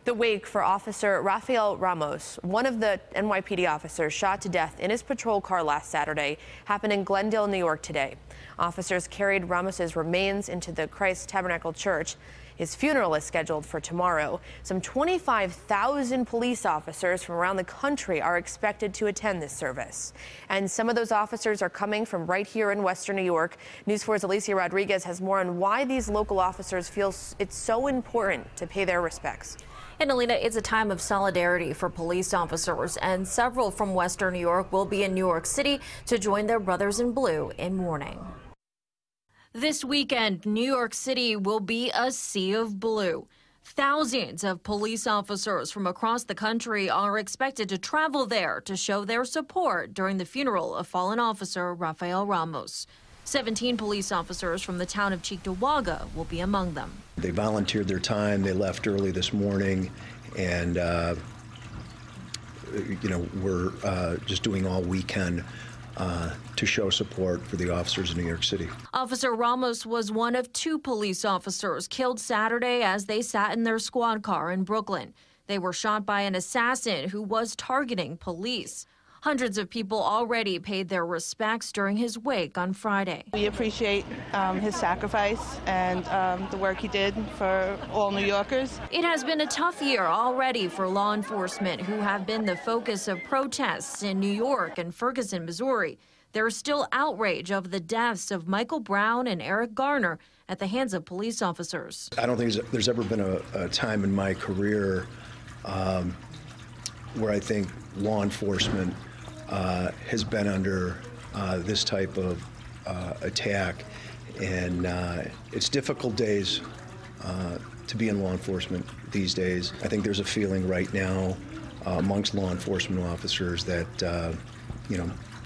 The wake for Officer Rafael Ramos, one of the NYPD officers shot to death in his patrol car last Saturday, happened in Glendale, New York today. Officers carried Ramos's remains into the Christ Tabernacle Church. His funeral is scheduled for tomorrow. Some 25,000 police officers from around the country are expected to attend this service. And some of those officers are coming from right here in Western New York. News 4's Alicia Rodriguez has more on why these local officers feel it's so important to pay their respects. And Alina, it's a time of solidarity for police officers, and several from Western New York will be in New York City to join their brothers in blue in mourning. This weekend, New York City will be a sea of blue. Thousands of police officers from across the country are expected to travel there to show their support during the funeral of fallen officer Rafael Ramos. 17 police officers from the town of Cheektowaga will be among them. They volunteered their time. They left early this morning, and we're just doing all we can to show support for the officers in New York City. Officer Ramos was one of two police officers killed Saturday as they sat in their squad car in Brooklyn. They were shot by an assassin who was targeting police. Hundreds of people already paid their respects during his wake on Friday. We appreciate his sacrifice and the work he did for all New Yorkers. It has been a tough year already for law enforcement, who have been the focus of protests in New York and Ferguson, Missouri. There's still outrage of the deaths of Michael Brown and Eric Garner at the hands of police officers. I don't think there's ever been a time in my career where I think law enforcement has been under this type of attack, and it's difficult days to be in law enforcement these days. I think there's a feeling right now amongst law enforcement officers that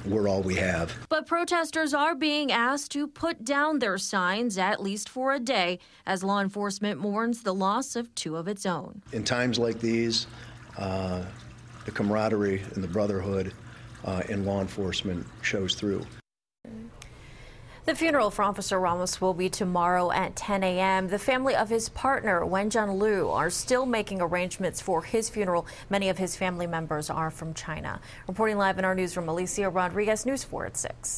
we're all we have. But protesters are being asked to put down their signs, at least for a day, as law enforcement mourns the loss of two of its own. In times like these, the camaraderie and the brotherhood in law enforcement shows through. The funeral for Officer Ramos will be tomorrow at 10 a.m. The family of his partner, Wenjun Liu, are still making arrangements for his funeral. Many of his family members are from China. Reporting live in our newsroom, Alicia Rodriguez, News 4 at 6.